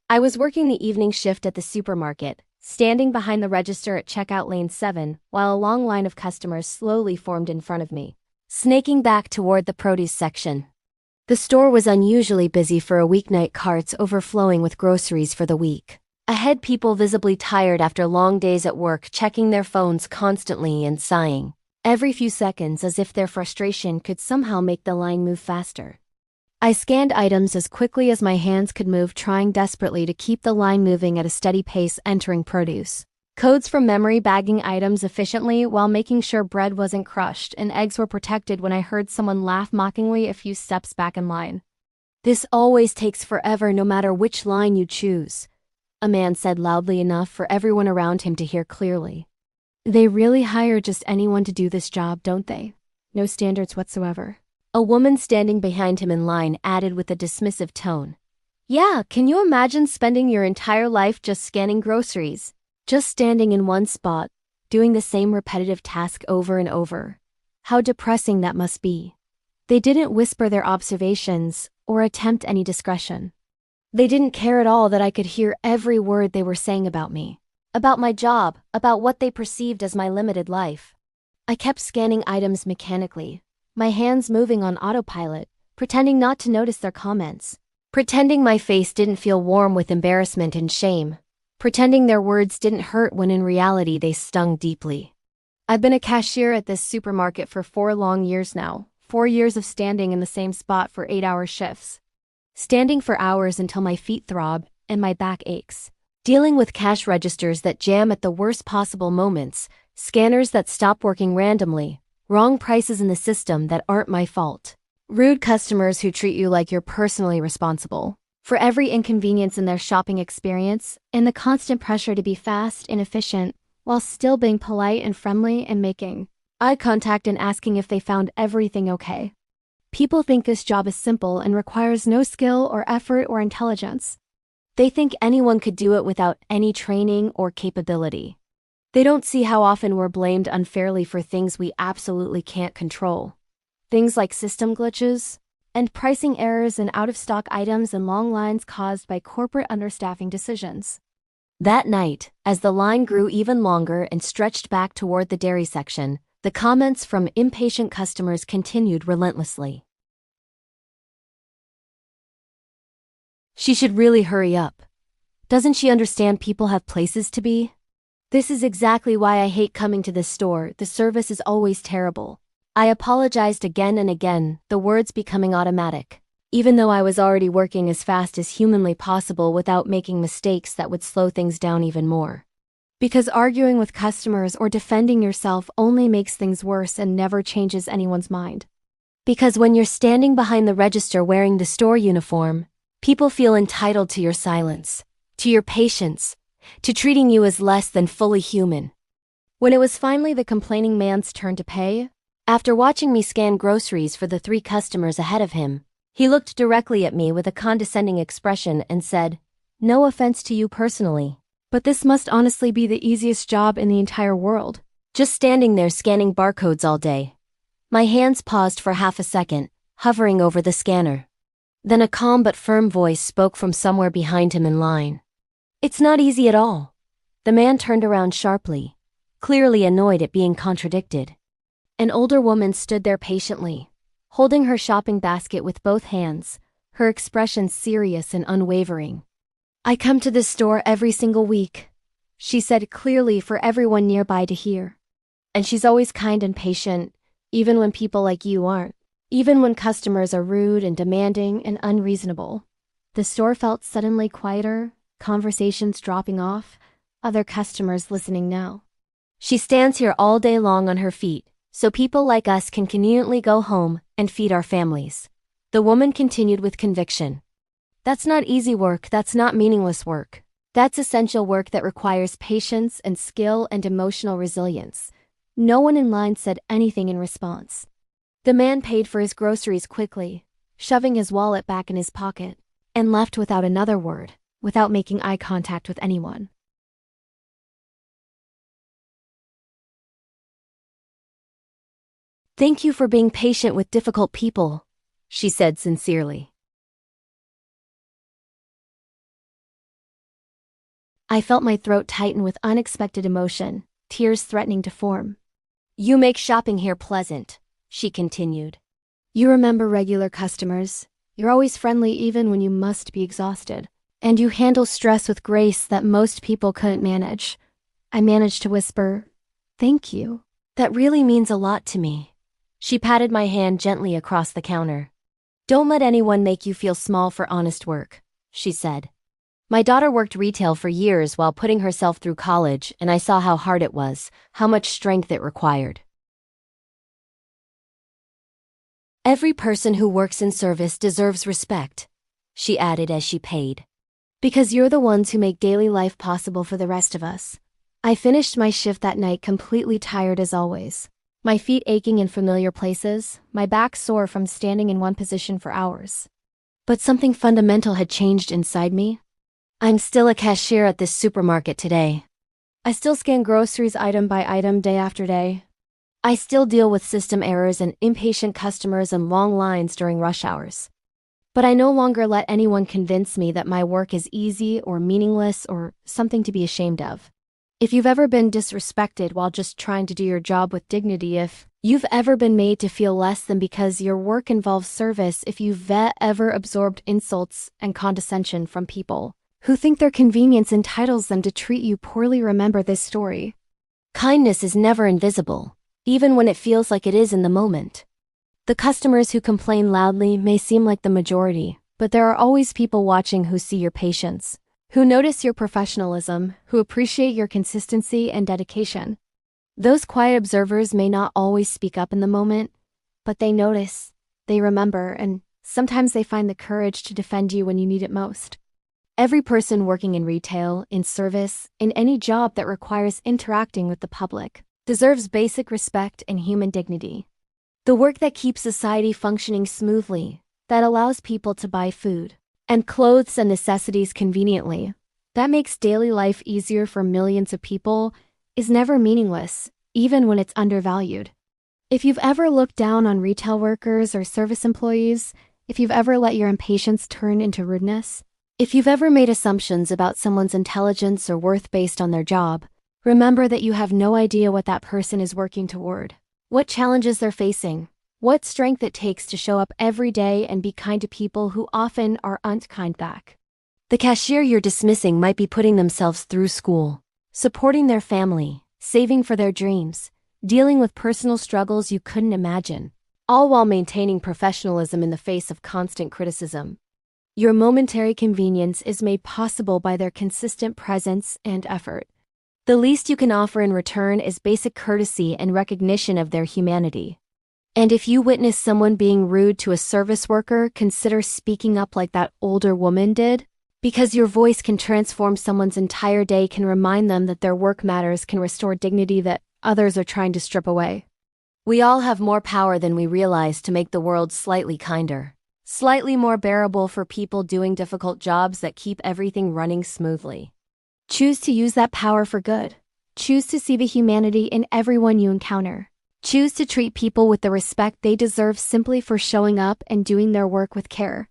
I was working the evening shift at the supermarket, standing behind the register at checkout lane 7, while a long line of customers slowly formed in front of me, snaking back toward the produce section. The store was unusually busy for a weeknight, carts overflowing with groceries for the week. Ahead, people visibly tired after long days at work, checking their phones constantly and sighing every few seconds as if their frustration could somehow make the line move faster. I scanned items as quickly as my hands could move, trying desperately to keep the line moving at a steady pace, entering produce codes from memory, bagging items efficiently while making sure bread wasn't crushed and eggs were protected when I heard someone laugh mockingly a few steps back in line. "This always takes forever no matter which line you choose," a man said loudly enough for everyone around him to hear clearly. "They really hire just anyone to do this job, don't they? No standards whatsoever." A woman standing behind him in line added with a dismissive tone. "Yeah, can you imagine spending your entire life just scanning groceries? Just standing in one spot, doing the same repetitive task over and over. How depressing that must be." They didn't whisper their observations or attempt any discretion. They didn't care at all that I could hear every word they were saying about me, about my job, about what they perceived as my limited life. I kept scanning items mechanically, my hands moving on autopilot, pretending not to notice their comments, pretending my face didn't feel warm with embarrassment and shame, pretending their words didn't hurt when in reality they stung deeply. I've been a cashier at this supermarket for 4 long years now, 4 years of standing in the same spot for 8-hour shifts. Standing for hours until my feet throb and my back aches. Dealing with cash registers that jam at the worst possible moments, scanners that stop working randomly, wrong prices in the system that aren't my fault, rude customers who treat you like you're personally responsible for every inconvenience in their shopping experience, and the constant pressure to be fast and efficient while still being polite and friendly and making eye contact and asking if they found everything okay. People think this job is simple and requires no skill or effort or intelligence. They think anyone could do it without any training or capability. They don't see how often we're blamed unfairly for things we absolutely can't control. Things like system glitches and pricing errors and out-of-stock items and long lines caused by corporate understaffing decisions. That night, as the line grew even longer and stretched back toward the dairy section, the comments from impatient customers continued relentlessly. "She should really hurry up. Doesn't she understand people have places to be? This is exactly why I hate coming to this store. The service is always terrible." I apologized again and again, the words becoming automatic, even though I was already working as fast as humanly possible without making mistakes that would slow things down even more. Because arguing with customers or defending yourself only makes things worse and never changes anyone's mind. Because when you're standing behind the register wearing the store uniform, people feel entitled to your silence, to your patience, to treating you as less than fully human. When it was finally the complaining man's turn to pay, after watching me scan groceries for the 3 customers ahead of him, he looked directly at me with a condescending expression and said, "No offense to you personally, but this must honestly be the easiest job in the entire world. Just standing there scanning barcodes all day." My hands paused for half a second, hovering over the scanner. Then a calm but firm voice spoke from somewhere behind him in line. "It's not easy at all." The man turned around sharply, clearly annoyed at being contradicted. An older woman stood there patiently, holding her shopping basket with both hands, her expression serious and unwavering. "I come to this store every single week," she said clearly for everyone nearby to hear. "And she's always kind and patient, even when people like you aren't. Even when customers are rude and demanding and unreasonable." The store felt suddenly quieter, conversations dropping off, other customers listening now. "She stands here all day long on her feet, so people like us can conveniently go home and feed our families." The woman continued with conviction. "That's not easy work, that's not meaningless work. That's essential work that requires patience and skill and emotional resilience." No one in line said anything in response. The man paid for his groceries quickly, shoving his wallet back in his pocket, and left without another word, without making eye contact with anyone. "Thank you for being patient with difficult people," she said sincerely. I felt my throat tighten with unexpected emotion, tears threatening to form. "You make shopping here pleasant," she continued. "You remember regular customers. You're always friendly even when you must be exhausted. And you handle stress with grace that most people couldn't manage." I managed to whisper, "Thank you. That really means a lot to me." She patted my hand gently across the counter. "Don't let anyone make you feel small for honest work," she said. My daughter worked retail for years while putting herself through college, and I saw how hard it was, how much strength it required. "Every person who works in service deserves respect," she added as she paid. "Because you're the ones who make daily life possible for the rest of us." I finished my shift that night completely tired as always. My feet aching in familiar places, my back sore from standing in one position for hours. But something fundamental had changed inside me. I'm still a cashier at this supermarket today. I still scan groceries item by item day after day. I still deal with system errors and impatient customers and long lines during rush hours. But I no longer let anyone convince me that my work is easy or meaningless or something to be ashamed of. If you've ever been disrespected while just trying to do your job with dignity, if you've ever been made to feel less than because your work involves service, if you've ever absorbed insults and condescension from people who think their convenience entitles them to treat you poorly, remember this story. Kindness is never invisible, even when it feels like it is in the moment. The customers who complain loudly may seem like the majority, but there are always people watching who see your patience, who notice your professionalism, who appreciate your consistency and dedication. Those quiet observers may not always speak up in the moment, but they notice, they remember, and sometimes they find the courage to defend you when you need it most. Every person working in retail, in service, in any job that requires interacting with the public, deserves basic respect and human dignity. The work that keeps society functioning smoothly, that allows people to buy food and clothes and necessities conveniently, that makes daily life easier for millions of people, is never meaningless, even when it's undervalued. If you've ever looked down on retail workers or service employees, if you've ever let your impatience turn into rudeness, if you've ever made assumptions about someone's intelligence or worth based on their job, remember that you have no idea what that person is working toward, what challenges they're facing, what strength it takes to show up every day and be kind to people who often are unkind back. The cashier you're dismissing might be putting themselves through school, supporting their family, saving for their dreams, dealing with personal struggles you couldn't imagine, all while maintaining professionalism in the face of constant criticism. Your momentary convenience is made possible by their consistent presence and effort. The least you can offer in return is basic courtesy and recognition of their humanity. And if you witness someone being rude to a service worker, consider speaking up like that older woman did. Because your voice can transform someone's entire day, can remind them that their work matters, can restore dignity that others are trying to strip away. We all have more power than we realize to make the world slightly kinder, slightly more bearable for people doing difficult jobs that keep everything running smoothly. Choose to use that power for good. Choose to see the humanity in everyone you encounter. Choose to treat people with the respect they deserve simply for showing up and doing their work with care.